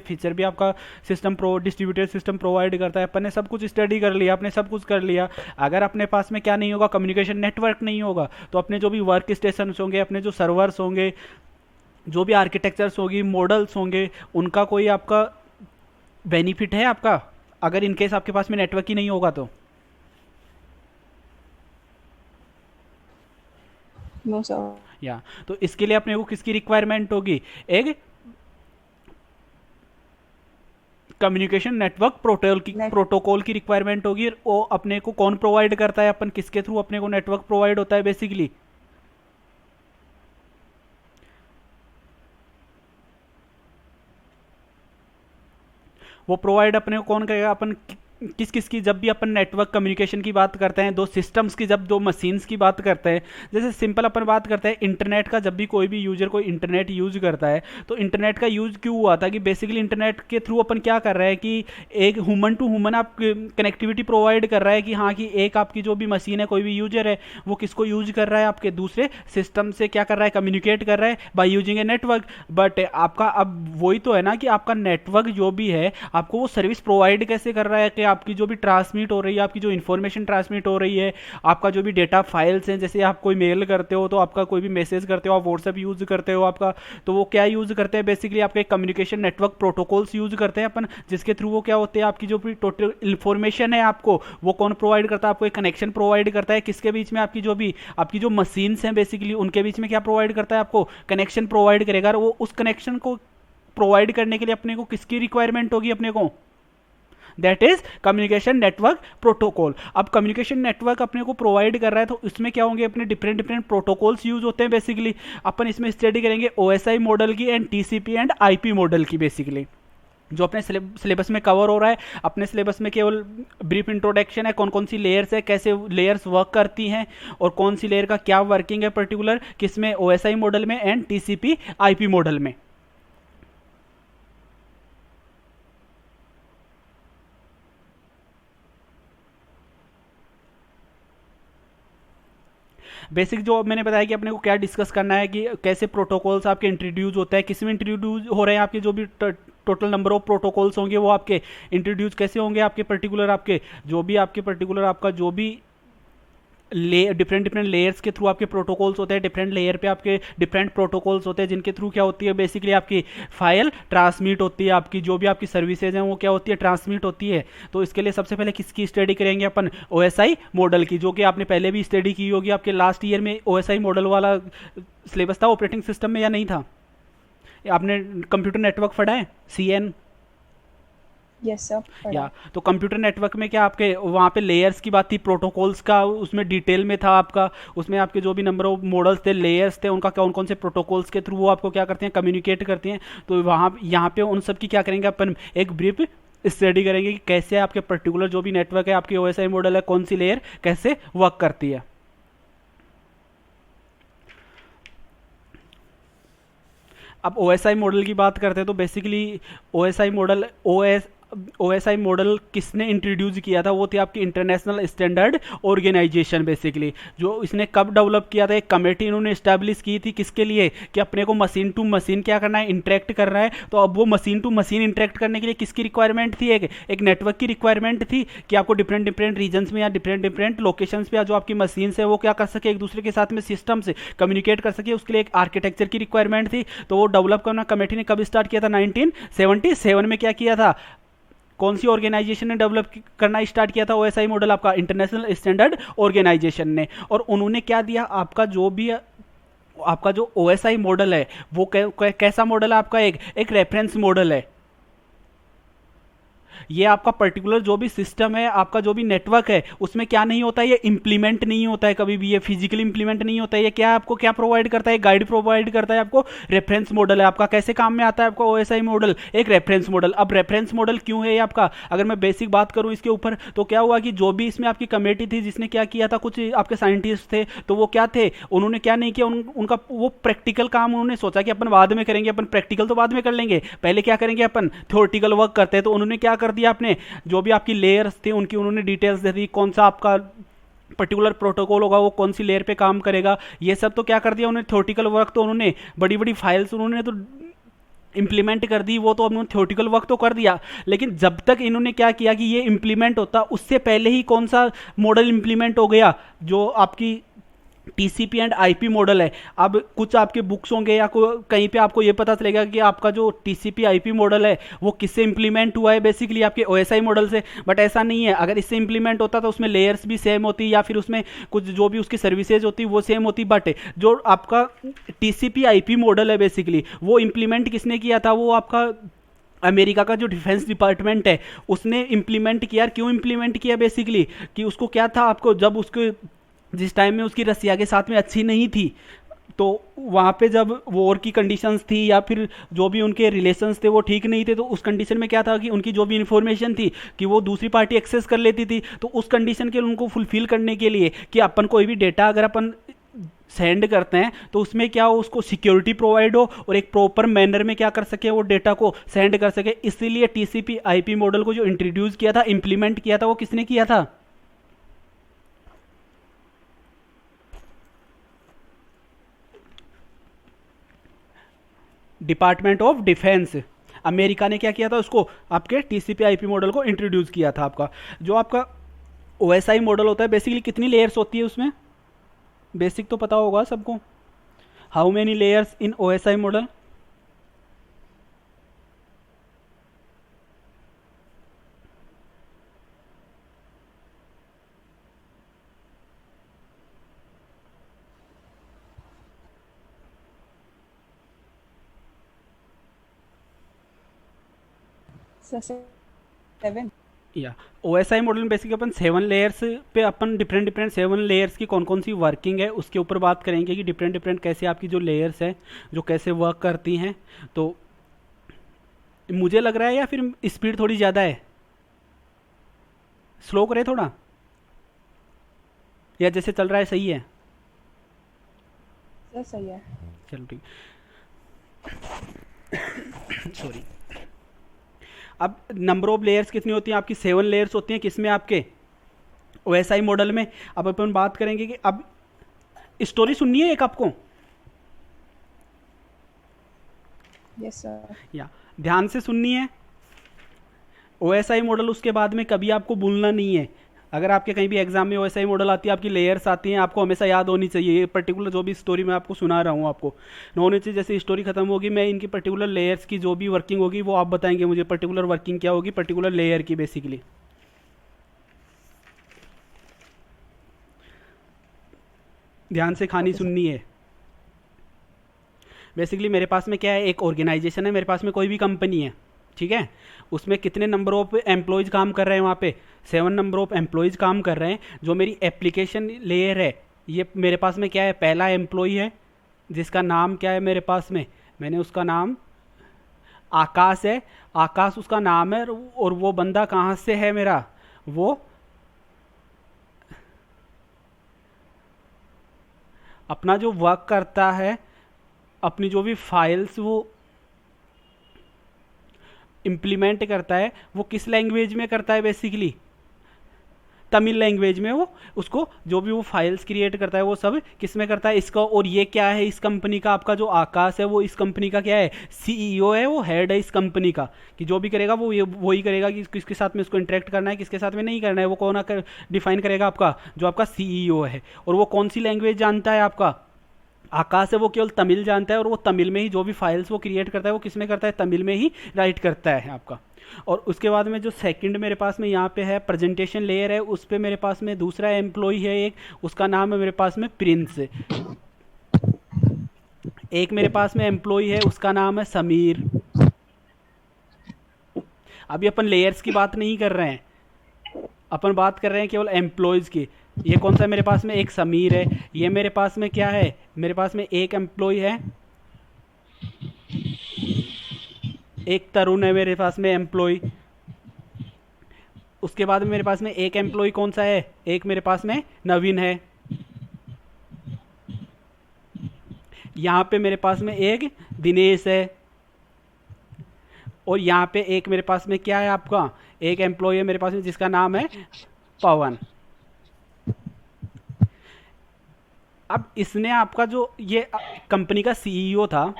Feature भी आपका system distributed system provide करता है। अपन ने सब कुछ स्टडी कर लिया, आपने सब कुछ कर लिया, अगर अपने पास में क्या नहीं होगा, कम्युनिकेशन नेटवर्क नहीं होगा, तो अपने जो भी वर्क स्टेशन होंगे, अपने जो सर्वर्स होंगे, जो भी आर्किटेक्चर्स होगी, मॉडल्स होंगे, उनका कोई आपका बेनिफिट है आपका, अगर इनकेस आपके पास में नेटवर्क ही नहीं होगा तो? No sir. या तो इसके लिए अपने को किसकी रिक्वायरमेंट होगी? एक कम्युनिकेशन नेटवर्क नेट प्रोटोकॉल की रिक्वायरमेंट होगी। और वो अपने को कौन प्रोवाइड करता है, अपन किसके थ्रू अपने को नेटवर्क प्रोवाइड होता है बेसिकली? वो प्रोवाइड अपने को कौन करेगा? अपन किस किस की, जब भी अपन नेटवर्क कम्युनिकेशन की बात करते हैं, दो सिस्टम्स की, जब दो मशीन्स की बात करते हैं, जैसे सिंपल अपन बात करते हैं इंटरनेट का, जब भी कोई भी यूजर कोई इंटरनेट यूज करता है, तो इंटरनेट का यूज क्यों हुआ था कि बेसिकली इंटरनेट के थ्रू अपन क्या कर रहे हैं कि एक ह्यूमन टू ह्यूमन आप कनेक्टिविटी प्रोवाइड कर रहा है कि हाँ, कि एक आपकी जो भी मशीन है, कोई भी यूजर है, वो किसको यूज कर रहा है, आपके दूसरे सिस्टम से क्या कर रहा है, कम्युनिकेट कर रहा है by using a network. But आपका अब वही तो है ना कि आपका नेटवर्क जो भी है, आपको वो सर्विस प्रोवाइड कैसे कर रहा है कि आपकी जो भी ट्रांसमिट हो रही है, आपकी जो इन्फॉर्मेशन ट्रांसमिट हो रही है, आपका जो भी डेटा फाइल्स हैं, जैसे आप कोई मेल करते हो, तो आपका कोई भी मैसेज करते हो, आप व्हाट्सएप यूज करते हो आपका, तो वो क्या यूज करते हैं बेसिकली? आपके कम्युनिकेशन नेटवर्क प्रोटोकॉल्स यूज करते हैं अपन, जिसके थ्रू वो क्या होते हैं, आपकी जो भी टोटल इन्फॉर्मेशन है आपको, वो कौन प्रोवाइड करता है? आपको एक कनेक्शन प्रोवाइड करता है, किसके बीच में? आपकी जो मशीन्स हैं बेसिकली, उनके बीच में क्या प्रोवाइड करता है? आपको कनेक्शन प्रोवाइड करेगा। और वो उस कनेक्शन को प्रोवाइड करने के लिए अपने को किसकी रिक्वायरमेंट होगी? अपने को that is communication network protocol. अब कम्युनिकेशन नेटवर्क अपने को प्रोवाइड कर रहा है, तो इसमें क्या होंगे? अपने डिफरेंट डिफरेंट प्रोटोकॉल्स यूज होते हैं बेसिकली। अपन इसमें स्टडी करेंगे ओएसआई मॉडल की and TCP and IP model की बेसिकली, जो अपने सिलेबस में कवर हो रहा है। अपने सिलेबस में केवल ब्रीफ इंट्रोडक्शन है, कौन कौन सी लेयर्स है, कैसे लेयर्स वर्क करती हैं, और कौन सी लेयर का क्या वर्किंग है पर्टिकुलर किसमें, ओएसआई मॉडल में एंड टीसीपी आईपी मॉडल में। बेसिक जो मैंने बताया कि अपने को क्या डिस्कस करना है कि कैसे प्रोटोकॉल्स आपके इंट्रोड्यूस होता है, किस में इंट्रोड्यूस हो रहे हैं, आपके जो भी टोटल नंबर ऑफ प्रोटोकॉल्स होंगे वो आपके इंट्रोड्यूस कैसे होंगे, आपके पर्टिकुलर आपके जो भी आपके पर्टिकुलर आपका जो भी डिफरेंट डिफरेंट लेयर्स के थ्रू आपके प्रोटोकॉल्स होते हैं, डिफरेंट लेयर पे आपके डिफरेंट प्रोटोकॉल्स होते हैं, जिनके थ्रू क्या होती है बेसिकली आपकी फाइल ट्रांसमिट होती है, आपकी जो भी आपकी सर्विसेज हैं वो क्या होती है, ट्रांसमिट होती है। तो इसके लिए सबसे पहले किसकी स्टडी करेंगे अपन? ओएसआई मॉडल की, जो कि आपने पहले भी स्टडी की होगी। आपके लास्ट ईयर में ओएसआई मॉडल वाला सिलेबस था ऑपरेटिंग सिस्टम में या नहीं था? आपने कंप्यूटर नेटवर्क पढ़ा है, सीएन? यस सर, पढ़ा या है। तो कंप्यूटर नेटवर्क में क्या आपके वहाँ पे लेयर्स की बात थी, प्रोटोकॉल्स का उसमें डिटेल में था आपका, उसमें आपके जो भी नंबर ऑफ मॉडल्स थे, लेयर्स थे, उनका कौन कौन से प्रोटोकॉल्स के थ्रू वो आपको क्या करते हैं, कम्युनिकेट करते हैं। तो वहाँ यहाँ पे उन सब की क्या करेंगे अपन, एक ब्रीफ स्टडी करेंगे कि कैसे आपके पर्टिकुलर जो भी नेटवर्क है, आपकी ओएसआई मॉडल है, कौन सी लेयर कैसे वर्क करती है। अब ओएसआई मॉडल की बात करते हैं तो basically OSI model OSI model किसने इंट्रोड्यूस किया था? वो थी आपकी इंटरनेशनल स्टैंडर्ड ऑर्गेनाइजेशन बेसिकली। जो इसने कब डेवलप किया था? एक कमेटी इन्होंने स्टैब्लिश की थी, किसके लिए? कि अपने को मशीन टू मशीन क्या करना है, इंटरेक्ट कर रहा है। तो अब वो मशीन टू मशीन इंटरेक्ट करने के लिए किसकी रिक्वायरमेंट थी? एक नेटवर्क की रिक्वायरमेंट थी कि आपको डिफरेंट डिफरेंट रीजन्स में या डिफरेंट डिफरेंट लोकेशंस पे जो आपकी मशीन है वो क्या कर सके, एक दूसरे के साथ में सिस्टम से कम्युनिकेट कर सके। उसके लिए एक आर्किटेक्चर की रिक्वायरमेंट थी। तो वो डेवलप करना कमेटी ने कब स्टार्ट किया था? 1977 में क्या किया था? कौन सी ऑर्गेनाइजेशन ने डेवलप करना स्टार्ट किया था ओएसआई मॉडल? आपका इंटरनेशनल स्टैंडर्ड ऑर्गेनाइजेशन ने। और उन्होंने क्या दिया? आपका जो भी आपका जो ओएसआई मॉडल है वो कैसा मॉडल है आपका? एक रेफरेंस मॉडल है। ये आपका पर्टिकुलर जो भी सिस्टम है, आपका जो भी नेटवर्क है, उसमें क्या नहीं होता है, ये इंप्लीमेंट नहीं होता है कभी भी, ये फिजिकली इंप्लीमेंट नहीं होता है। ये क्या आपको क्या प्रोवाइड करता है? गाइड प्रोवाइड करता है आपको। रेफरेंस मॉडल है आपका। कैसे काम में आता है आपका ओएसआई मॉडल? एक रेफरेंस मॉडल। अब रेफरेंस मॉडल क्यों है ये आपका? अगर मैं बेसिक बात करूं इसके ऊपर, तो क्या हुआ कि जो भी इसमें आपकी कमेटी थी जिसने क्या किया था, कुछ आपके साइंटिस्ट थे, तो वो क्या थे, उन्होंने क्या नहीं किया, उनका वो प्रैक्टिकल काम उन्होंने सोचा कि अपन बाद में करेंगे, अपन प्रैक्टिकल तो बाद में कर लेंगे, पहले क्या करेंगे, अपन थ्योरेटिकल वर्क करते हैं। तो उन्होंने क्या कर दिया, आपने जो भी आपकी लेयर्स थी उनकी उन्होंने डिटेल्स दे दी, कौन सा आपका पर्टिकुलर प्रोटोकॉल होगा वो कौन सी लेयर पे काम करेगा, ये सब तो क्या कर दिया उन्होंने थ्योरेटिकल वर्क। तो उन्होंने बड़ी बड़ी फाइल्स उन्होंने तो इम्प्लीमेंट कर दी, वो तो उन्होंने थ्योरेटिकल वर्क तो कर दिया, लेकिन जब तक इन्होंने क्या किया कि ये इम्प्लीमेंट होता, उससे पहले ही कौन सा मॉडल इम्प्लीमेंट हो गया, जो आपकी टीसीपी एंड आईपी मॉडल है। अब कुछ आपके बुक्स होंगे या कहीं पे आपको ये पता चलेगा कि आपका जो टीसीपी आईपी मॉडल है वो किससे इंप्लीमेंट हुआ है, बेसिकली आपके ओएसआई मॉडल से। बट ऐसा नहीं है, अगर इससे इंप्लीमेंट होता तो उसमें लेयर्स भी सेम होती या फिर उसमें कुछ जो भी उसकी सर्विसेज होती वो सेम होती, बट जो आपका टीसीपी आईपी मॉडल है बेसिकली वो इंप्लीमेंट किसने किया था, वो आपका अमेरिका का जो डिफेंस डिपार्टमेंट है उसने इंप्लीमेंट किया। क्यों इंप्लीमेंट किया, बेसिकली कि उसको क्या था, आपको जब उसके जिस टाइम में उसकी रसिया के साथ में अच्छी नहीं थी, तो वहाँ पे जब वॉर की कंडीशंस थी या फिर जो भी उनके रिलेशंस थे वो ठीक नहीं थे, तो उस कंडीशन में क्या था कि उनकी जो भी इन्फॉर्मेशन थी कि वो दूसरी पार्टी एक्सेस कर लेती थी, तो उस कंडीशन के उनको फुलफिल करने के लिए कि अपन कोई भी डेटा अगर अपन सेंड करते हैं तो उसमें क्या हो, उसको सिक्योरिटी प्रोवाइड हो और एक प्रॉपर मैनर में क्या कर सके, वो डेटा को सेंड कर सके। इसीलिए टीसीपी आईपी मॉडल को जो इंट्रोड्यूस किया था, इंप्लीमेंट किया था, वो किसने किया था, डिपार्टमेंट ऑफ डिफेंस। अमेरिका ने क्या किया था, उसको आपके टीसीपी आईपी मॉडल को इंट्रोड्यूस किया था। आपका जो आपका ओएसआई मॉडल होता है बेसिकली कितनी लेयर्स होती है उसमें, बेसिक तो पता होगा सबको, how many layers in OSI model, sir 7. या ओएसआई मॉडल में बेसिकली अपन 7 लेयर्स पे अपन डिफरेंट डिफरेंट 7 लेयर्स की कौन कौन सी वर्किंग है उसके ऊपर बात करेंगे कि डिफरेंट डिफरेंट कैसे आपकी जो लेयर्स है जो कैसे वर्क करती हैं। तो मुझे लग रहा है या फिर स्पीड थोड़ी ज़्यादा है, स्लो करे थोड़ा, या जैसे चल रहा है सही है, सर सही है. चलो ठीक, सॉरी। अब नंबर ऑफ लेयर्स कितनी होती हैं आपकी, 7 लेयर्स होती हैं, किसमें, आपके ओएसआई मॉडल में। अब अपन बात करेंगे कि अब स्टोरी सुननी है एक आपको, यस सर. या ध्यान से सुननी है। ओएसआई मॉडल उसके बाद में कभी आपको भूलना नहीं है। अगर आपके कहीं भी एग्जाम में ओएसआई मॉडल आती है, आपकी लेयर्स आती हैं, आपको हमेशा याद होनी चाहिए। ये पर्टिकुलर जो भी स्टोरी मैं आपको सुना रहा हूँ आपको होनी चाहिए। जैसे स्टोरी खत्म होगी, मैं इनकी पर्टिकुलर लेयर्स की जो भी वर्किंग होगी वो आप बताएंगे मुझे, पर्टिकुलर वर्किंग क्या होगी पर्टिकुलर लेयर की बेसिकली। ध्यान से कहानी सुननी है। बेसिकली मेरे पास में क्या है, एक ऑर्गेनाइजेशन है, मेरे पास में कोई भी कंपनी है, ठीक है, उसमें कितने नंबर ऑफ एम्प्लॉयज़ काम कर रहे हैं, वहाँ पे 7 नंबर ऑफ एम्प्लॉयज़ काम कर रहे हैं। जो मेरी एप्लीकेशन लेयर है, ये मेरे पास में क्या है, पहला एम्प्लॉय है जिसका नाम क्या है मेरे पास में, मैंने उसका नाम आकाश है, आकाश उसका नाम है, और वो बंदा कहाँ से है मेरा, वो अपना जो वर्क करता है, अपनी जो भी फाइल्स वो इम्प्लीमेंट करता है, वो किस लैंग्वेज में करता है, बेसिकली तमिल लैंग्वेज में। वो उसको जो भी वो फाइल्स क्रिएट करता है वो सब किस में करता है, इसका। और ये क्या है, इस कंपनी का आपका जो आकाश है वो इस कंपनी का क्या है, सीईओ है, वो हेड है इस कंपनी का, कि जो भी करेगा वो ये वही करेगा कि किसके साथ में इसको इंटरेक्ट करना है, किसके साथ में नहीं करना है, वो कौन डिफाइन करेगा, आपका जो आपका सीईओ है। और वो कौन सी लैंग्वेज जानता है, आपका आकाश है वो केवल तमिल जानता है, और वो तमिल में ही जो भी फाइल्स वो क्रिएट करता है वो किस में करता है, तमिल में ही राइट करता है आपका। और उसके बाद में जो सेकंड मेरे पास में यहाँ पे है प्रेजेंटेशन लेयर है, उस पर मेरे पास में दूसरा एम्प्लॉय है एक, उसका नाम है मेरे पास में प्रिंस। एक मेरे पास में एम्प्लॉय है उसका नाम है समीर। अभी अपन लेयर्स की बात नहीं कर रहे हैं, अपन बात कर रहे हैं केवल एम्प्लॉयज़ की। ये कौन सा है मेरे पास में, एक समीर है। ये मेरे पास में क्या है, मेरे पास में एक एम्प्लॉय है, एक तरुण है मेरे पास में एम्प्लॉय। उसके बाद में मेरे पास में एक एम्प्लॉय कौन सा है, एक मेरे पास में नवीन है। यहाँ पे मेरे पास में एक दिनेश है, और यहाँ पे एक मेरे पास में क्या है, आपका एक एम्प्लॉय है मेरे पास में जिसका नाम है पवन। अब इसने आपका जो ये कंपनी का सीईओ था,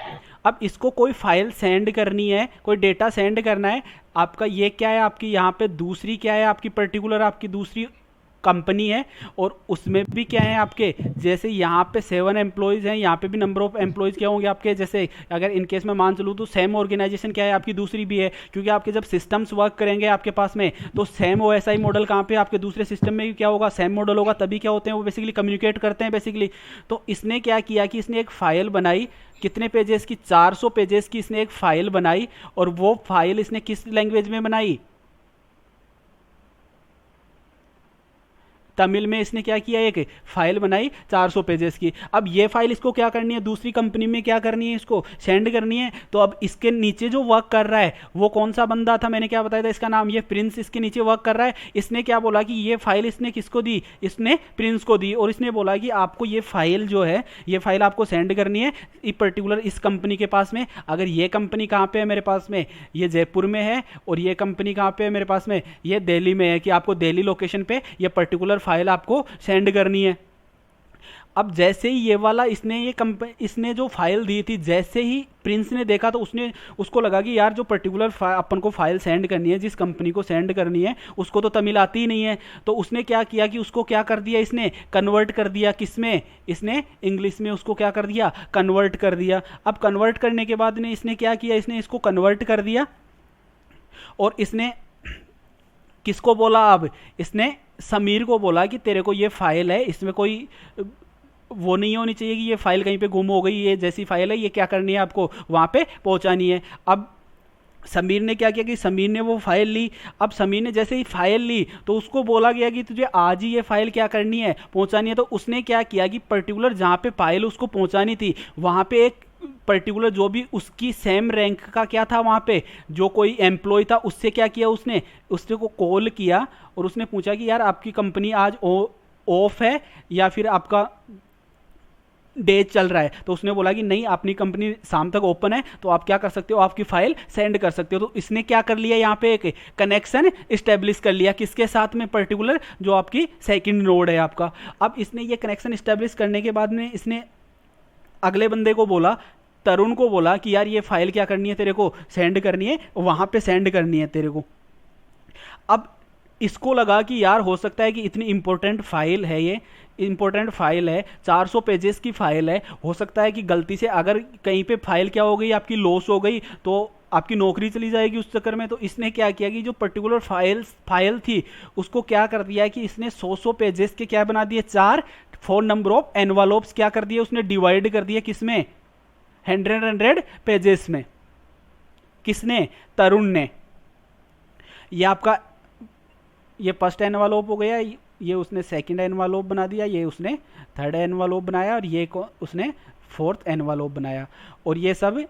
अब इसको कोई फाइल सेंड करनी है, कोई डेटा सेंड करना है, आपका ये क्या है, आपकी यहाँ पे दूसरी क्या है, आपकी पर्टिकुलर आपकी दूसरी कंपनी है, और उसमें भी क्या है आपके, जैसे यहाँ पे 7 एम्प्लॉयज़ हैं, यहाँ पे भी नंबर ऑफ एम्प्लॉयज़ क्या होंगे आपके, जैसे अगर इन केस में मान चलूँ तो सेम ऑर्गेनाइजेशन क्या है आपकी दूसरी भी है, क्योंकि आपके जब सिस्टम्स वर्क करेंगे आपके पास में, तो सेम OSI मॉडल कहाँ पे आपके दूसरे सिस्टम में भी क्या होगा, सेम मॉडल होगा, तभी क्या होते हैं वो बेसिकली कम्युनिकेट करते हैं बेसिकली। तो इसने क्या किया कि इसने एक फाइल बनाई, कितने पेजेस की, 400 पेजेस की इसने एक फाइल बनाई, और वो फाइल इसने किस लैंग्वेज में बनाई, तमिल में इसने क्या किया, एक फाइल बनाई 400 पेजेस की। अब ये फाइल इसको क्या करनी है, दूसरी कंपनी में क्या करनी है, इसको सेंड करनी है। तो अब इसके नीचे जो वर्क कर रहा है वो कौन सा बंदा था, मैंने क्या बताया था इसका नाम, ये प्रिंस इसके नीचे वर्क कर रहा है। इसने क्या बोला कि ये फाइल इसने किसको दी, इसने प्रिंस को दी, और इसने बोला कि आपको ये फाइल जो है, ये फाइल आपको सेंड करनी है पर्टिकुलर इस कंपनी के पास में। अगर ये कंपनी कहाँ पे है मेरे पास में, ये जयपुर में है, और ये कंपनी कहाँ पे है मेरे पास में, ये दिल्ली में है, कि आपको दिल्ली लोकेशन पे ये पर्टिकुलर फाइल आपको सेंड करनी है। अब जैसे ही ये वाला इसने जो फाइल दी थी, जैसे ही प्रिंस ने देखा तो उसको लगा कि यार जो पर्टिकुलर अपन को फाइल सेंड करनी है, जिस कंपनी को सेंड करनी है, उसको तो तमिल आती ही नहीं है। तो उसने क्या किया कि उसको क्या कर दिया, इसने कन्वर्ट कर दिया, किसमें, इसने इंग्लिश में उसको क्या कर दिया, कन्वर्ट कर दिया। अब कन्वर्ट करने के बाद इसने क्या किया, इसने इसको कन्वर्ट कर दिया, और इसने किसको बोला, अब इसने समीर को बोला कि तेरे को ये फाइल है, इसमें कोई वो नहीं होनी चाहिए कि ये फाइल कहीं पे गुम हो गई, ये जैसी फाइल है, ये क्या करनी है आपको वहाँ पे पहुँचानी है। अब समीर ने क्या किया कि समीर ने वो फाइल ली। अब समीर ने जैसे ही फाइल ली तो उसको बोला गया कि तुझे आज ही ये फाइल क्या करनी है, पहुँचानी है। तो उसने क्या किया कि पर्टिकुलर जहाँ पे फाइल उसको पहुँचानी थी, वहाँ पे एक पर्टिकुलर जो भी उसकी सेम रैंक का क्या था, वहाँ पे जो कोई एम्प्लॉय था, उससे क्या किया, उसने को कॉल किया, और उसने पूछा कि यार आपकी कंपनी आज ऑफ है या फिर आपका डे चल रहा है। तो उसने बोला कि नहीं, अपनी कंपनी शाम तक ओपन है, तो आप क्या कर सकते हो, आपकी फाइल सेंड कर सकते हो। तो इसने क्या कर लिया, यहाँ पे एक कनेक्शन इस्टेब्लिश कर लिया, किसके साथ में, पर्टिकुलर जो आपकी सेकंड नोड है आपका। अब इसने ये कनेक्शन इस्टेब्लिश करने के बाद में इसने अगले बंदे को बोला, तरुण को बोला कि यार ये फाइल क्या करनी है, तेरे को सेंड करनी है, वहाँ पे सेंड करनी है तेरे को। अब इसको लगा कि यार हो सकता है कि इतनी इंपॉर्टेंट फाइल है, ये इंपॉर्टेंट फाइल है, 400 पेजेस की फाइल है, हो सकता है कि गलती से अगर कहीं पे फाइल क्या हो गई, आपकी लॉस हो गई, तो आपकी नौकरी चली जाएगी उस चक्कर में। तो इसने क्या किया कि जो पर्टिकुलर फाइल थी उसको क्या कर दिया कि इसने 100 पेजेस के क्या बना दिए, 4 नंबर ऑफ एनवलप्स क्या कर दिए, उसने डिवाइड कर दिया, किसमें, 100 पेजेस में। किसने, तरुण ने। ये आपका ये फर्स्ट एनवलप हो गया, ये उसने सेकंड एनवलप बना दिया, ये उसने थर्ड एनवलप बनाया, और ये को उसने फोर्थ एनवलप बनाया। और ये सब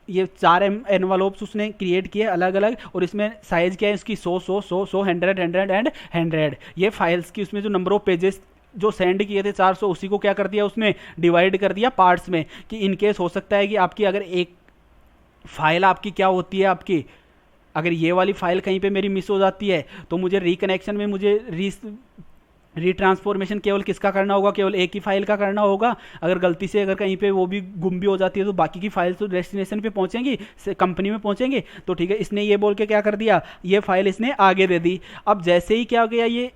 ये 4 एनवलप्स उसने क्रिएट किए अलग अलग, और इसमें साइज क्या है इसकी, 100 100 100 एंड 100। ये फाइल्स की उसमें जो नंबर ऑफ पेजेस जो सेंड किए थे 400, उसी को क्या कर दिया उसने, डिवाइड कर दिया पार्ट्स में, कि इनकेस हो सकता है कि आपकी अगर एक फाइल आपकी क्या होती है, आपकी अगर ये वाली फाइल कहीं पे मेरी मिस हो जाती है, तो मुझे रिकनेक्शन में मुझे रीट्रांसफॉर्मेशन केवल किसका करना होगा, केवल एक ही फाइल का करना होगा। अगर गलती से अगर कहीं पे वो भी गुम भी हो जाती है, तो बाकी की फाइल्स तो डेस्टिनेशन पे पहुंचेंगी, कंपनी में पहुंचेंगे। तो ठीक है, इसने ये बोल के क्या कर दिया, ये फाइल इसने आगे दे दी। अब जैसे ही क्या हो गया, ये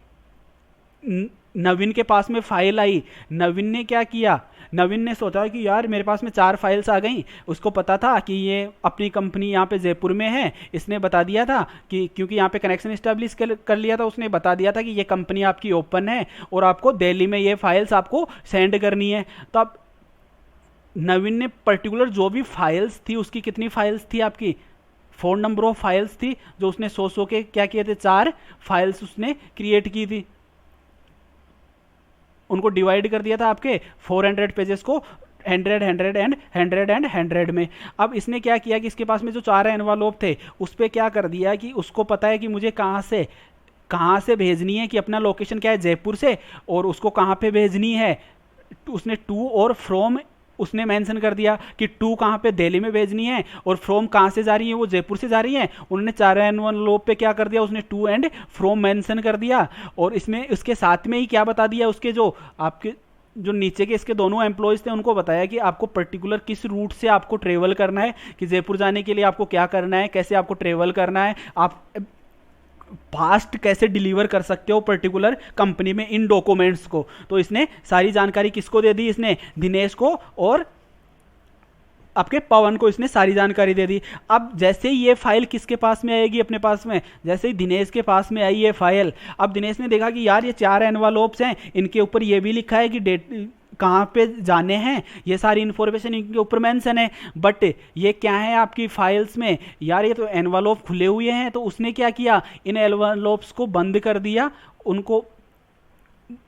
नवीन के पास में फाइल आई, नवीन ने क्या किया, नवीन ने सोचा कि यार मेरे पास में 4 फाइल्स आ गई। उसको पता था कि ये अपनी कंपनी यहाँ पे जयपुर में है, इसने बता दिया था कि क्योंकि यहाँ पे कनेक्शन इस्टेब्लिश कर लिया था, उसने बता दिया था कि ये कंपनी आपकी ओपन है और आपको दिल्ली में ये फाइल्स आपको सेंड करनी है। तो अब नवीन ने पर्टिकुलर जो भी फाइल्स थी, उसकी कितनी फाइल्स थी आपकी, 4 नंबर ऑफ फाइल्स थी, जो उसने 100 के क्या किए थे, 4 फाइल्स उसने क्रिएट की थी। उनको डिवाइड कर दिया था आपके 400 पेजेस को 100 100 एंड 100 एंड 100 में। अब इसने क्या किया कि इसके पास में जो 4 एनवलप थे, उस पर क्या कर दिया कि उसको पता है कि मुझे कहाँ से भेजनी है, कि अपना लोकेशन क्या है जयपुर से, और उसको कहाँ पे भेजनी है, उसने टू और फ्रॉम उसने मेंशन कर दिया कि टू कहाँ पे, दिल्ली में भेजनी है, और फ्रॉम कहाँ से जा रही है, वो जयपुर से जा रही है। उन्होंने 4 एनवलप पे क्या कर दिया, उसने टू एंड फ्रॉम मेंशन कर दिया। और इसमें उसके साथ में ही क्या बता दिया, उसके जो आपके जो नीचे के इसके दोनों एम्प्लॉयज़ थे उनको बताया कि आपको पर्टिकुलर किस रूट से आपको ट्रेवल करना है, कि जयपुर जाने के लिए आपको क्या करना है, कैसे आपको ट्रेवल करना है, आप फास्ट कैसे डिलीवर कर सकते हो पर्टिकुलर कंपनी में इन डॉक्यूमेंट्स को। तो इसने सारी जानकारी किसको दे दी, इसने दिनेश को और आपके पवन को इसने सारी जानकारी दे दी। अब जैसे ही ये फाइल किसके पास में आएगी, अपने पास में, जैसे ही दिनेश के पास में आई ये फाइल, अब दिनेश ने देखा कि यार ये 4 एनवलप्स हैं, इनके ऊपर ये भी लिखा है कि डेट कहाँ पे जाने हैं, ये सारी इन्फॉर्मेशन इनके ऊपर मेंशन है, बट ये क्या है आपकी फाइल्स में, यार ये तो एनवलप खुले हुए हैं। तो उसने क्या किया, इन एनवलप्स को बंद कर दिया, उनको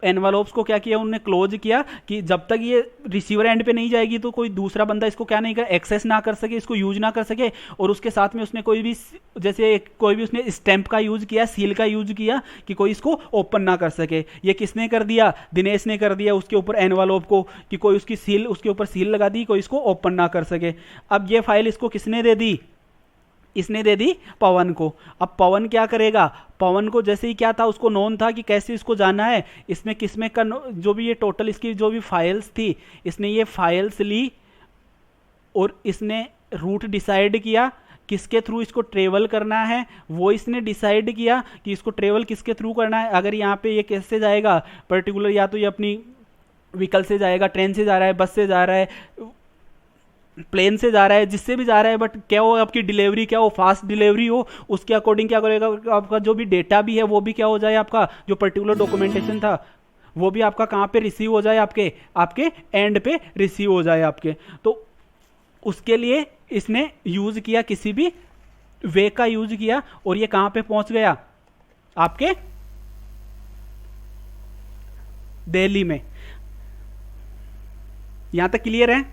एनवलप्स को क्या किया, उन्होंने क्लोज किया कि जब तक ये रिसीवर एंड पे नहीं जाएगी तो कोई दूसरा बंदा इसको क्या नहीं कर, एक्सेस ना कर सके, इसको यूज ना कर सके। और उसके साथ में उसने कोई भी, जैसे कोई भी उसने स्टैंप का यूज किया, सील का यूज किया कि कोई इसको ओपन ना कर सके। ये किसने कर दिया, दिनेश ने कर दिया उसके ऊपर एनवलप को, कि कोई उसकी सील, उसके ऊपर सील लगा दी, कोई इसको ओपन ना कर सके। अब ये फाइल इसको किसने दे दी, इसने दे दी पवन को। अब पवन क्या करेगा, पवन को जैसे ही क्या था, उसको नोन था कि कैसे इसको जाना है, इसने किसमें का जो भी ये टोटल इसकी जो भी फाइल्स थी, इसने ये फाइल्स ली और इसने रूट डिसाइड किया किसके थ्रू इसको ट्रेवल करना है, वो इसने डिसाइड किया कि इसको ट्रेवल किसके थ्रू करना है। अगर यहाँ पे ये कैसे जाएगा पर्टिकुलर, या तो ये अपनी व्हीकल से जाएगा, ट्रेन से जा रहा है, बस से जा रहा है, प्लेन से जा रहा है, जिससे भी जा रहा है, बट क्या हो आपकी डिलीवरी, क्या हो फास्ट डिलीवरी हो, उसके अकॉर्डिंग क्या करेगा, आपका जो भी डेटा भी है वो भी क्या हो जाए, आपका जो पर्टिकुलर डॉक्यूमेंटेशन था वो भी आपका कहाँ पे रिसीव हो जाए, आपके आपके एंड पे रिसीव हो जाए आपके। तो उसके लिए इसने यूज किया, किसी भी वे का यूज किया, और ये कहाँ पे पहुंच गया, आपके दिल्ली में। यहां तक क्लियर है?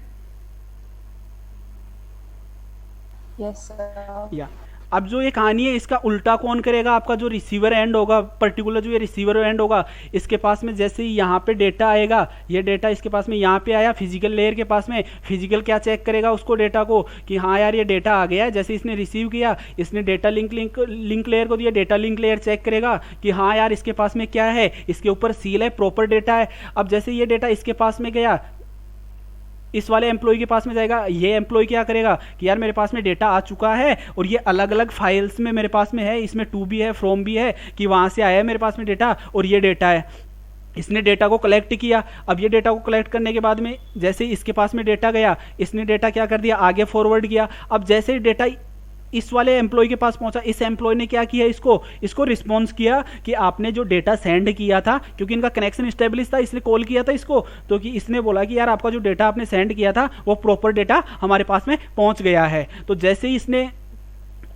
Yes, sir. या अब जो ये कहानी है इसका उल्टा कौन करेगा, आपका जो रिसीवर एंड होगा, पर्टिकुलर जो ये रिसीवर एंड होगा, इसके पास में जैसे ही यहाँ पे डेटा आएगा, ये डेटा इसके पास में यहाँ पे आया फिजिकल लेयर के पास में, फिजिकल क्या चेक करेगा उसको डेटा को कि हाँ यार ये डेटा आ गया है। जैसे इसने रिसीव किया, इसने डेटा लिंक लेयर को दिया, डेटा लिंक लेयर चेक करेगा कि हाँ यार इसके पास में क्या है, इसके ऊपर सील है, प्रॉपर डेटा है। अब जैसे ये डेटा इसके पास में गया, इस वाले एम्प्लॉय के पास में जाएगा, ये एम्प्लॉय क्या करेगा कि यार मेरे पास में डेटा आ चुका है और ये अलग अलग फाइल्स में मेरे पास में है, इसमें टू भी है, फ्रॉम भी है, कि वहाँ से आया है मेरे पास में डेटा और ये डेटा है। इसने डेटा को कलेक्ट किया। अब ये डेटा को कलेक्ट करने के बाद में जैसे ही इसके पास में डेटा गया, इसने डेटा क्या कर दिया, आगे फॉरवर्ड किया। अब जैसे ही डेटा इस वाले एम्प्लॉय के पास पहुंचा, इस एम्प्लॉय ने क्या किया, इसको रिस्पॉन्स किया कि आपने जो डेटा सेंड किया था, क्योंकि इनका कनेक्शन स्टेब्लिश था इसलिए कॉल किया था इसको, तो कि इसने बोला कि यार आपका जो डेटा आपने सेंड किया था वो प्रॉपर डेटा हमारे पास में पहुंच गया है। तो जैसे ही इसने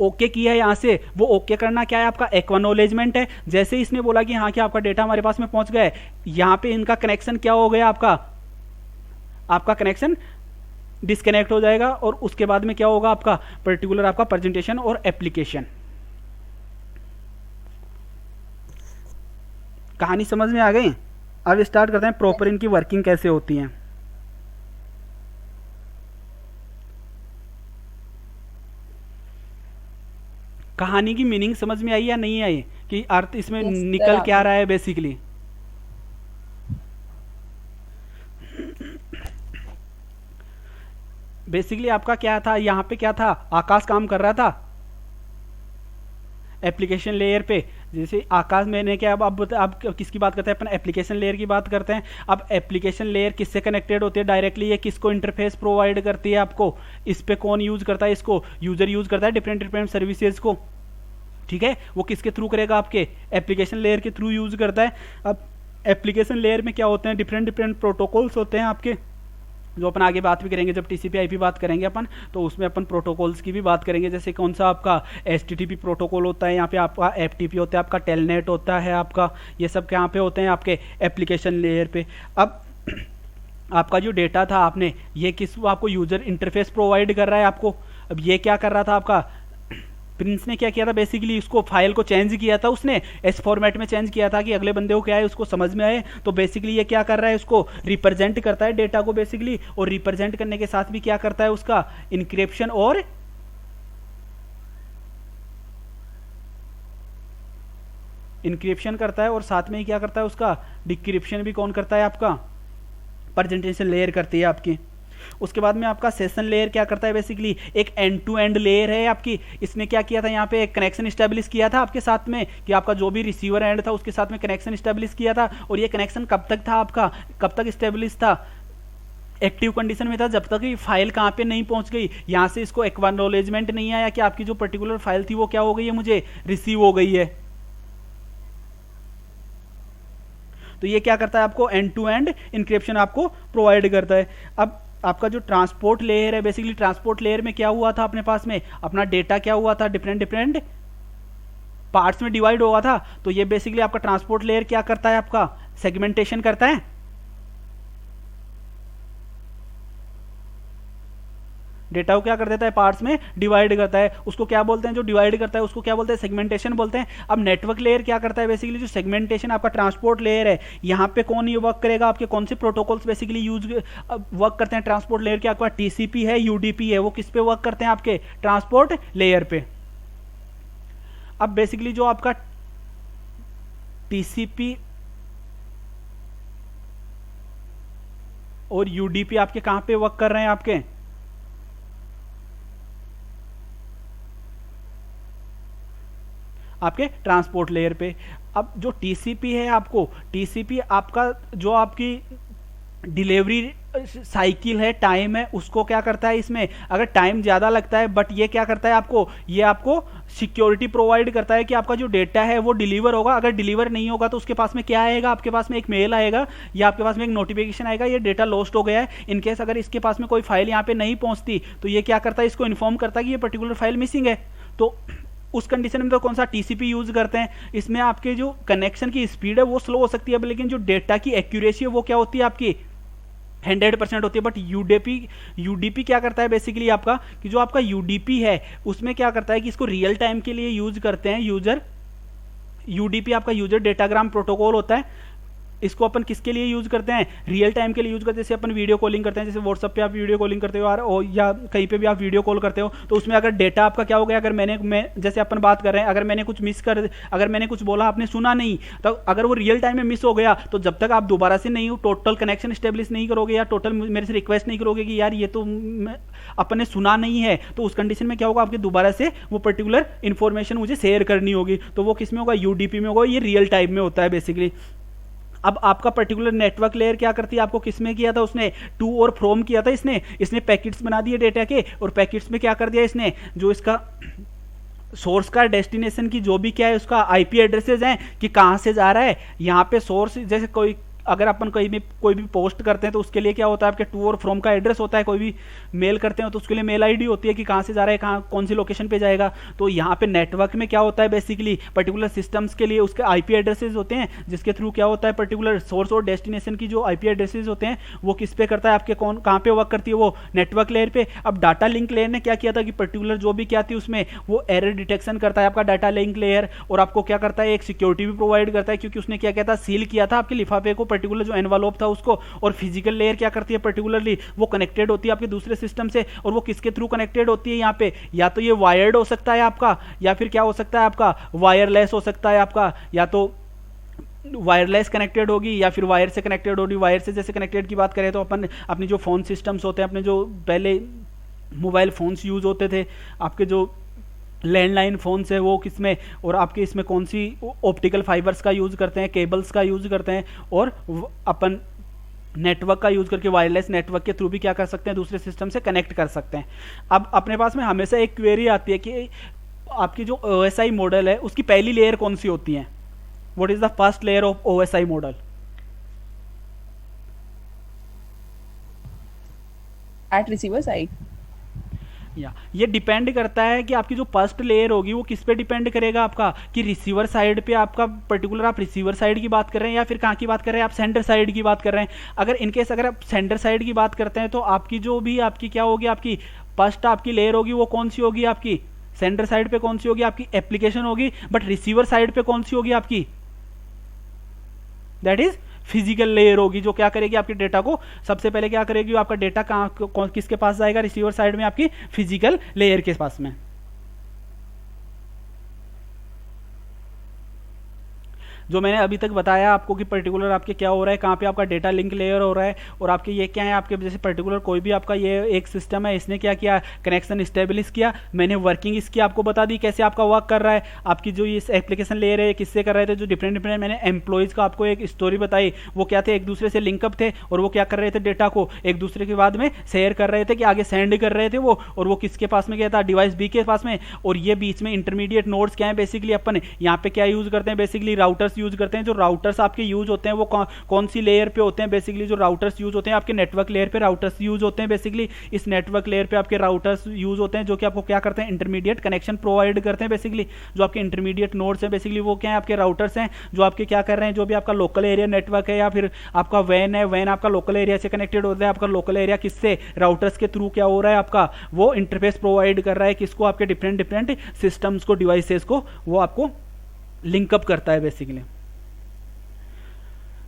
ओके किया है, यहाँ से वो ओके करना क्या है, आपका एक्नॉलेजमेंट है। जैसे ही इसने बोला कि हाँ कि आपका डेटा हमारे पास में पहुंच गया है, यहाँ पे इनका कनेक्शन क्या हो गया, आपका कनेक्शन डिस्कनेक्ट हो जाएगा और उसके बाद में क्या होगा, आपका पर्टिकुलर आपका प्रेजेंटेशन और एप्लीकेशन। कहानी समझ में आ गई? अब स्टार्ट करते हैं प्रॉपर इनकी वर्किंग कैसे होती है। कहानी की मीनिंग समझ में आई या नहीं आई, कि अर्थ इसमें Yes, निकल sir. क्या रहा है बेसिकली? बेसिकली आपका क्या था, यहाँ पे क्या था, आकाश काम कर रहा था एप्लीकेशन लेयर पे। जैसे आकाश मैंने क्या, अब किसकी बात करते हैं अपन, एप्लीकेशन लेयर की बात करते हैं। अब एप्लीकेशन लेयर किससे कनेक्टेड होती है डायरेक्टली, ये किसको इंटरफेस प्रोवाइड करती है आपको, इस पे कौन यूज करता है, इसको यूजर यूज करता है डिफरेंट डिफरेंट सर्विसेज को, ठीक है। वो किसके थ्रू करेगा, आपके एप्लीकेशन लेयर के थ्रू यूज करता है। अब एप्लीकेशन लेयर में क्या होते हैं, डिफरेंट डिफरेंट प्रोटोकॉल्स होते हैं आपके, जो अपन आगे बात भी करेंगे जब टीसीपी आईपी बात करेंगे अपन, तो उसमें अपन प्रोटोकॉल्स की भी बात करेंगे। जैसे कौन सा आपका एचटीटीपी प्रोटोकॉल होता है, यहाँ पे आपका एफटीपी होता है, आपका टेलनेट होता है आपका, ये सब यहाँ पे होते हैं आपके एप्लीकेशन लेयर पे। अब आपका जो डेटा था आपने, ये किस आपको यूजर इंटरफेस प्रोवाइड कर रहा है आपको। अब ये क्या कर रहा था, आपका प्रिंस ने क्या किया था, बेसिकली इसको फाइल को चेंज किया था, उसने एस फॉर्मेट में चेंज किया था कि अगले बंदे को क्या है उसको समझ में आए। तो बेसिकली ये क्या कर रहा है, उसको रिप्रेजेंट करता है डेटा को बेसिकली, और रिप्रेजेंट करने के साथ भी क्या करता है, उसका इंक्रिप्शन और इंक्रिप्शन करता है, और साथ में ही क्या करता है, उसका डिक्रिप्शन भी कौन करता है, आपका प्रेजेंटेशन लेयर करती है आपकी। उसके बाद में आपका सेशन लेयर क्या करता है, बेसिकली एक एंड टू एंड लेयर है आपकी। इसने क्या किया था, यहाँ पे एक कनेक्शन स्टैब्लिश किया था आपके साथ में, कि आपका जो भी रिसीवर एंड था उसके साथ में कनेक्शन स्टैब्लिश किया था। और ये कनेक्शन कब तक था आपका, कब तक स्टैब्लिश था, एक्टिव कंडीशन में था, जब तक ये फाइल कहाँ पे नहीं पहुंच गई, यहाँ से इसको एक्नॉलेजमेंट नहीं आया कि आपकी जो पर्टिकुलर फाइल थी वो क्या हो गई है, मुझे रिसीव हो गई है। तो ये क्या करता है, आपको एंड टू एंड इंक्रिप्शन आपको प्रोवाइड करता है। अब आपका जो ट्रांसपोर्ट लेयर है, बेसिकली ट्रांसपोर्ट लेयर में क्या हुआ था अपने पास में, अपना डेटा क्या हुआ था, डिफरेंट डिफरेंट पार्ट्स में डिवाइड हुआ था। तो ये बेसिकली आपका ट्रांसपोर्ट लेयर क्या करता है, आपका सेगमेंटेशन करता है, डेटा को क्या कर देता है, पार्ट्स में डिवाइड करता है। उसको क्या बोलते हैं, जो डिवाइड करता है उसको क्या बोलते हैं, सेगमेंटेशन बोलते हैं। अब नेटवर्क लेयर क्या करता है, बेसिकली जो सेगमेंटेशन आपका ट्रांसपोर्ट लेयर है, यहाँ पे कौन ये वर्क करेगा, आपके कौन से प्रोटोकॉल्स बेसिकली यूज वर्क करते हैं ट्रांसपोर्ट लेयर के, आपका टीसीपी है, यूडीपी है, वो किस पे वर्क करते हैं, आपके ट्रांसपोर्ट लेयर पे। अब बेसिकली जो आपका टीसीपी और यूडीपी आपके कहां पे वर्क कर रहे हैं, आपके ट्रांसपोर्ट लेयर पे। अब जो टीसीपी है, आपको टीसीपी आपका जो आपकी डिलीवरी साइकिल है, टाइम है, उसको क्या करता है, इसमें अगर टाइम ज़्यादा लगता है, बट ये क्या करता है, ये आपको सिक्योरिटी प्रोवाइड करता है कि आपका जो डेटा है वो डिलीवर होगा। अगर डिलीवर नहीं होगा तो उसके पास में क्या आएगा, आपके पास में एक मेल आएगा या आपके पास में एक नोटिफिकेशन आएगा, ये डेटा लॉस्ट हो गया है। इनकेस अगर इसके पास में कोई फाइल यहाँ पे नहीं पहुँचती तो ये क्या करता है, इसको इन्फॉर्म करता है कि ये पर्टिकुलर फाइल मिसिंग है। तो उस कंडीशन में तो कौन सा टीसीपी यूज करते हैं, इसमें आपके जो कनेक्शन की स्पीड है वो स्लो हो सकती है, लेकिन जो डेटा की एक्यूरेसी है वो क्या होती है, आपकी 100% होती है। बट यूडीपी क्या करता है, बेसिकली आपका कि जो आपका यूडीपी है उसमें क्या करता है कि इसको रियल टाइम के लिए यूज करते हैं यूडीपी आपका यूजर डेटाग्राम प्रोटोकॉल होता है। इसको अपन किसके लिए यूज करते हैं, रियल टाइम के लिए यूज करते हैं। जैसे अपन वीडियो कॉलिंग करते हैं, जैसे व्हाट्सएप पे आप वीडियो कॉलिंग करते हो या कहीं पे भी आप वीडियो कॉल करते हो, तो उसमें अगर डेटा आपका क्या हो गया, अगर मैं जैसे अपन बात कर रहे हैं, अगर मैंने कुछ बोला आपने सुना नहीं, तो अगर वो रियल टाइम में मिस हो गया तो जब तक आप दोबारा से नहीं टोटल कनेक्शन स्टेब्लिश नहीं करोगे या टोटल मेरे से रिक्वेस्ट नहीं करोगे कि यार ये तो अपन ने सुना नहीं है, तो उस कंडीशन में क्या होगा, आपके दोबारा से वो पर्टिकुलर इन्फॉर्मेशन मुझे शेयर करनी होगी। तो वो किस में होगा, यूडीपी में होगा, ये रियल टाइम में होता है बेसिकली। अब आपका पर्टिकुलर नेटवर्क लेयर क्या करती है, आपको किसमें किया था, उसने टू और फ्रॉम किया था, इसने पैकेट्स बना दिए डेटा के, और पैकेट्स में क्या कर दिया इसने, जो इसका सोर्स का डेस्टिनेशन की जो भी क्या है उसका आईपी एड्रेसेस हैं कि कहाँ से जा रहा है। यहाँ पे सोर्स, जैसे अगर अपन कोई भी पोस्ट करते हैं तो उसके लिए क्या होता है, आपके टू और फ्रॉम का एड्रेस होता है। कोई भी मेल करते हैं तो उसके लिए मेल आईडी होती है कि कहाँ से जा रहा है, कहाँ कौन सी लोकेशन पे जाएगा। तो यहाँ पे नेटवर्क में क्या होता है, बेसिकली पर्टिकुलर सिस्टम्स के लिए उसके आईपी एड्रेसेस होते हैं, जिसके थ्रू क्या होता है, पर्टिकुलर सोर्स और डेस्टिनेशन की जो आईपी एड्रेसेस होते हैं वो किस पे करता है, आपके कहाँ पे वर्क करती है, वो नेटवर्क लेयर पे। अब डाटा लिंक लेयर ने क्या किया था कि पर्टिकुलर जो भी क्या थी उसमें वो एरर डिटेक्शन करता है आपका डाटा लिंक लेयर, और आपको क्या करता है, एक सिक्योरिटी भी प्रोवाइड करता है, क्योंकि उसने क्या किया था, सील किया था आपके लिफाफे को, पर्टिकुलर जो एनवलप था उसको। और फिजिकल लेयर क्या करती है, पर्टिकुलरली वो कनेक्टेड होती है आपके दूसरे सिस्टम से, और वो किसके थ्रू कनेक्टेड होती है, यहाँ पे या तो ये वायर्ड हो सकता है आपका, या फिर क्या हो सकता है आपका, वायरलेस हो सकता है आपका, या तो वायरलेस कनेक्टेड होगी या फिर वायर से कनेक्टेड होगी। वायर से जैसे कनेक्टेड की बात करें तो अपन अपनी जो फोन सिस्टम्स होते हैं, अपने जो पहले मोबाइल फोन्स यूज होते थे, आपके जो लैंडलाइन फोन्स है वो किसमें, और आपके इसमें कौन सी ऑप्टिकल फाइबर्स का यूज करते हैं, केबल्स का यूज करते हैं, और अपन नेटवर्क का यूज करके वायरलेस नेटवर्क के थ्रू भी क्या कर सकते हैं, दूसरे सिस्टम से कनेक्ट कर सकते हैं। अब अपने पास में हमेशा एक क्वेरी आती है कि आपकी जो OSI मॉडल है उसकी पहली लेयर कौन सी होती है, what is the first layer of OSI model. At receiver side. या ये डिपेंड करता है कि आपकी जो फर्स्ट लेयर होगी वो किस पे डिपेंड करेगा, आपका कि रिसीवर साइड पे आपका पर्टिकुलर आप रिसीवर साइड की बात कर रहे हैं या फिर कहाँ की बात कर रहे हैं, आप सेंडर साइड की बात कर रहे हैं। अगर इनकेस अगर आप सेंडर साइड की बात करते हैं तो आपकी जो भी आपकी क्या होगी, आपकी फर्स्ट आपकी लेयर होगी वो कौन सी होगी, आपकी सेंडर साइड पे कौन सी होगी, आपकी एप्लीकेशन होगी। बट रिसीवर साइड पे कौन सी होगी आपकी, दैट इज फिजिकल लेयर होगी, जो क्या करेगी, आपके डेटा को सबसे पहले क्या करेगी, आपका डेटा कहाँ किसके पास जाएगा, रिसीवर साइड में आपकी फिजिकल लेयर के पास में। जो मैंने अभी तक बताया आपको कि पर्टिकुलर आपके क्या हो रहा है, कहाँ पे आपका डेटा लिंक लेयर हो रहा है, और आपके ये क्या है, आपके जैसे पर्टिकुलर कोई भी आपका ये एक सिस्टम है, इसने क्या किया, कनेक्शन इस्टेब्लिश किया, मैंने वर्किंग इसकी आपको बता दी कैसे आपका वर्क कर रहा है। आपकी जो इस एप्लीकेशन लेयर है किससे कर रहे थे, जो डिफरेंट डिफरेंट मैंने एम्प्लॉयज़ का आपको एक स्टोरी बताई, वो क्या थे, एक दूसरे से लिंकअप थे, और वो क्या कर रहे थे, डेटा को एक दूसरे के बाद में शेयर कर रहे थे, कि आगे सेंड कर रहे थे वो, और वो किसके पास में गया था, डिवाइस बी के पास में। और ये बीच में इंटरमीडिएट नोड्स क्या है, बेसिकली अपन यहाँ पे क्या यूज करते हैं, बेसिकली राउटर्स यूज करते हैं। जो राउटर्स आपके यूज होते हैं वो कौन सी लेयर पे होते हैं, बेसिकली जो राउटर्स यूज होते हैं आपके नेटवर्क लेयर पे राउटर्स यूज होते हैं। बेसिकली इस नेटवर्क लेयर पे आपके राउटर्स यूज होते हैं, जो कि आपको क्या करते हैं, इंटरमीडिएट कनेक्शन प्रोवाइड करते हैं। बेसिकली जो आपके इंटरमीडिएट नोड्स हैं, बेसिकली वो क्या है, आपके राउटर्स हैं, जो आपके क्या कर रहे हैं, जो भी आपका लोकल एरिया नेटवर्क है या फिर आपका वैन है, वैन आपका लोकल एरिया से कनेक्टेड होता है। आपका लोकल एरिया किससे, राउटर्स के थ्रू क्या हो रहा है, आपका वो इंटरफेस प्रोवाइड कर रहा है किसको, आपके डिफरेंट डिफरेंट सिस्टम्स को, डिवाइसेस को, वो आपको लिंकअप करता है।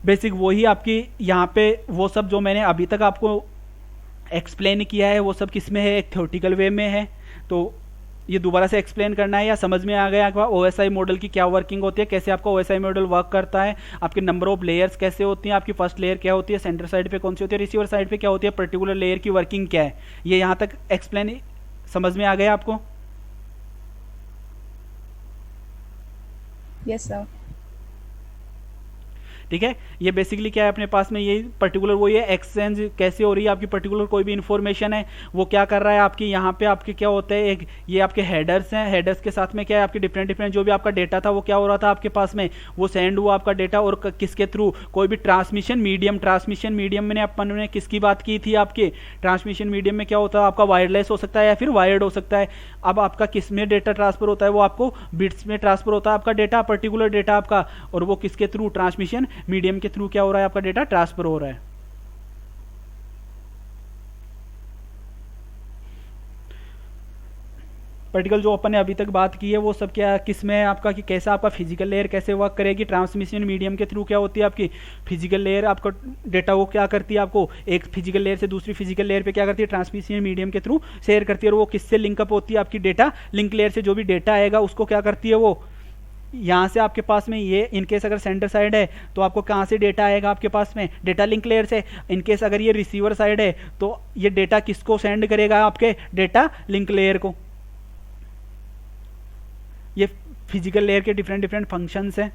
बेसिक वही आपकी यहाँ पे वो सब जो मैंने अभी तक आपको एक्सप्लेन किया है, वो सब किस में है, एक थ्योरेटिकल वे में है। तो ये दोबारा से एक्सप्लेन करना है या समझ में आ गया आपका ओएसआई मॉडल की क्या वर्किंग होती है, कैसे आपका ओएसआई मॉडल वर्क करता है, आपके नंबर ऑफ लेयर्स कैसे होती हैं, आपकी फर्स्ट लेयर क्या होती है, सेंटर साइड पे कौन सी होती है, रिसीवर साइड पे क्या होती है, पर्टिकुलर लेयर की वर्किंग क्या है। ये यहाँ तक एक्सप्लेन समझ में आ गया आपको? Yes, sir. ठीक है, ये बेसिकली क्या है, अपने पास में ये पर्टिकुलर वो ये एक्सचेंज कैसे हो रही है, आपकी पर्टिकुलर कोई भी इंफॉर्मेशन है वो क्या कर रहा है, आपकी यहाँ पे आपके क्या होता है, एक ये आपके हेडर्स हैं, हेडर्स के साथ में क्या है, आपके डिफरेंट डिफरेंट जो भी आपका डेटा था वो क्या हो रहा था आपके पास में, वो सेंड हुआ आपका डेटा, और किसके थ्रू, कोई भी ट्रांसमिशन मीडियम में अपन ने किसकी बात की थी, आपके ट्रांसमिशन मीडियम में क्या होता है, आपका वायरलेस हो सकता है या फिर वायर्ड हो सकता है। अब आपका किस में डेटा ट्रांसफर होता है, वो आपको बिट्स में ट्रांसफर होता है आपका डेटा, पर्टिकुलर डेटा आपका, और वो किसके थ्रू, ट्रांसमिशन मीडियम के थ्रू क्या हो रहा है, आपका डेटा ट्रांसफर हो रहा है। पर्टिकुलर जो अपन ने अभी तक बात की है वो सब क्या किस में है आपका, कि कैसा आपका फिजिकल लेयर कैसे वर्क करेगी, ट्रांसमिशन मीडियम के थ्रू क्या होती है आपकी फिजिकल लेयर, आपका डेटा वो क्या करती है, आपको एक फिजिकल लेयर से दूसरी फिजिकल लेयर पे क्या करती है, ट्रांसमिशन मीडियम के थ्रू शेयर करती है, और वो किससे लिंकअप होती है, आपकी डेटा लिंक लेयर से। जो भी डेटा आएगा उसको क्या करती है, वो यहाँ से आपके पास में ये इनकेस अगर सेंटर साइड है तो आपको कहाँ से डेटा आएगा आपके पास में, डेटा लिंक लेयर से। इनकेस अगर ये रिसीवर साइड है तो ये डेटा किसको सेंड करेगा, आपके डेटा लिंक लेयर को। ये फिजिकल लेयर के डिफरेंट डिफरेंट फंक्शंस हैं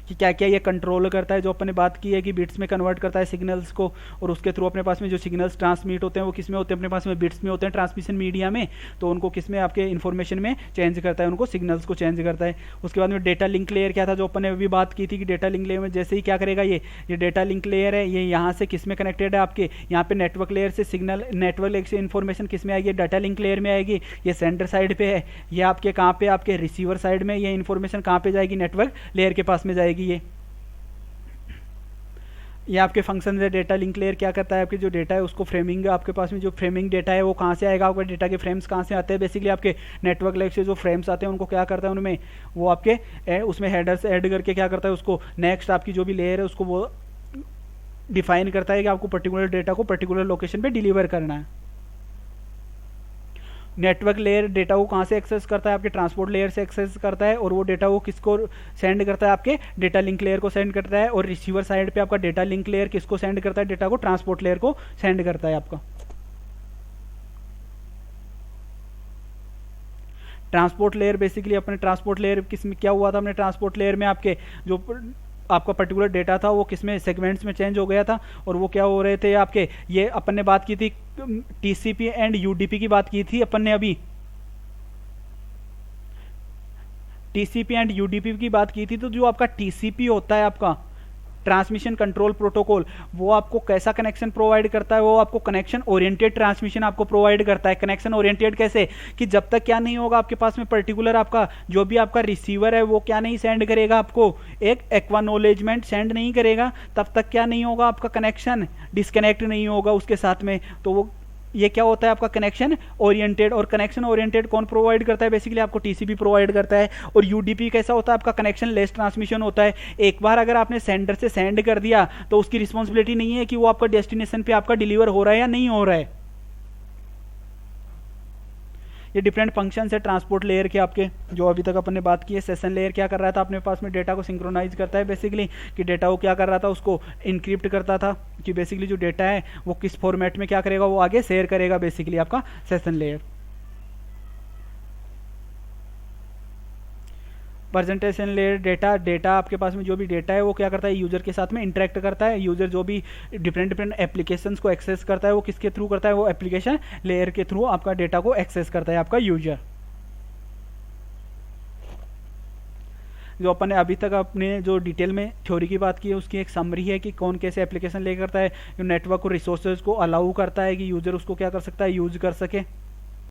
कि क्या क्या ये कंट्रोल करता है, जो अपन ने बात की है कि बिट्स में कन्वर्ट करता है सिग्नल्स को, और उसके थ्रू अपने पास में जो सिग्नल्स ट्रांसमिट होते हैं वो किस में होते हैं, अपने पास में बिट्स में होते हैं ट्रांसमिशन मीडिया में, तो उनको किस में, आपके इन्फॉर्मेशन में चेंज करता है, उनको सिग्नल्स को चेंज करता है। उसके बाद में डेटा लिंक लेयर क्या था, जो अपन ने अभी बात की थी कि डेटा लिंक लेयर में जैसे ही क्या करेगा, ये डेटा लिंक लेयर है, ये यहाँ से किस में कनेक्टेड है, आपके यहाँ पे नेटवर्क लेयर से सिग्नल, नेटवर्क लेयर से इन्फॉर्मेशन किस में आएगी, डाटा लिंक लेयर में आएगी। ये सेंटर साइड पे है, ये आपके कहाँ पे, आपके रिसीवर साइड में, ये इन्फॉर्मेशन कहाँ पे जाएगी, नेटवर्क लेयर के पास में जाएगी। ये आपके फंक्शन है। डेटा लिंक लेयर क्या करता है, आपके जो डेटा है उसको फ्रेमिंग, आपके पास में जो फ्रेमिंग डेटा है वो कहाँ से आएगा, आपके डेटा के फ्रेम्स कहाँ से आते हैं, बेसिकली आपके नेटवर्क लेयर से जो फ्रेम्स आते हैं उनको क्या करता है, उनमें वो आपके उसमें हेडर्स ऐड करके क्या करता है, उसको नेक्स्ट आपकी जो भी लेयर है उसको वो डिफाइन करता है कि आपको पर्टिकुलर डेटा को पर्टिकुलर लोकेशन पे डिलीवर करना है। नेटवर्क लेयर डेटा को कहाँ से एक्सेस करता है, आपके ट्रांसपोर्ट लेयर से एक्सेस करता है, और वो डेटा वो किसको सेंड करता है, आपके डेटा लिंक लेयर को सेंड करता है। और रिसीवर साइड पे आपका डेटा लिंक लेयर किसको सेंड करता है, डेटा को ट्रांसपोर्ट लेयर को सेंड करता है। आपका ट्रांसपोर्ट लेयर बेसिकली अपने ट्रांसपोर्ट लेयर किस में क्या हुआ था, अपने ट्रांसपोर्ट लेयर में आपके जो आपका पर्टिकुलर डेटा था वो किसमें सेगमेंट्स में चेंज हो गया था, और वो क्या हो रहे थे आपके, ये अपन ने बात की थी टीसीपी एंड यूडीपी की बात की थी अपन ने अभी, टीसीपी एंड यूडीपी की बात की थी। तो जो आपका टीसीपी होता है, आपका ट्रांसमिशन कंट्रोल प्रोटोकॉल, वो आपको कैसा कनेक्शन प्रोवाइड करता है, वो आपको कनेक्शन ओरिएंटेड ट्रांसमिशन आपको प्रोवाइड करता है। कनेक्शन ओरिएंटेड कैसे, कि जब तक क्या नहीं होगा आपके पास में पर्टिकुलर आपका जो भी आपका रिसीवर है वो क्या नहीं सेंड करेगा, आपको एक एक्नॉलेजमेंट सेंड नहीं करेगा, तब तक क्या नहीं होगा, आपका कनेक्शन डिस्कनेक्ट नहीं होगा उसके साथ में। तो वो ये क्या होता है, आपका कनेक्शन ओरिएंटेड। और कनेक्शन ओरिएंटेड कौन प्रोवाइड करता है, बेसिकली आपको टीसीपी प्रोवाइड करता है। और यूडीपी कैसा होता है, आपका कनेक्शन लेस ट्रांसमिशन होता है। एक बार अगर आपने सेंडर से सेंड कर दिया तो उसकी रिस्पॉन्सिबिलिटी नहीं है कि वो आपका डेस्टिनेशन पे आपका डिलीवर हो रहा है या नहीं हो रहा है। ये डिफरेंट फंक्शन है ट्रांसपोर्ट लेयर के आपके, जो अभी तक अपन ने बात की है। सेशन लेयर क्या कर रहा था अपने पास में, डेटा को सिंक्रोनाइज करता है बेसिकली, कि डेटा को क्या कर रहा था, उसको इनक्रिप्ट करता था, कि बेसिकली जो डेटा है वो किस फॉर्मेट में क्या करेगा, वो आगे शेयर करेगा बेसिकली आपका session layer. Presentation layer data आपके पास में जो भी डेटा है वो क्या करता है, यूजर के साथ में इंटरेक्ट करता है। यूजर जो भी डिफरेंट एप्लीकेशंस को एक्सेस करता है वो किसके थ्रू करता है, वो एप्लीकेशन लेयर के थ्रू आपका डेटा को एक्सेस करता है आपका यूजर। जो अपन ने अभी तक अपने जो डिटेल में थ्योरी की बात की है उसकी एक समरी है कि कौन कैसे एप्लीकेशन ले करता है, जो नेटवर्क को रिसोर्सेज को अलाउ करता है कि यूजर उसको क्या कर सकता है, यूज कर सके।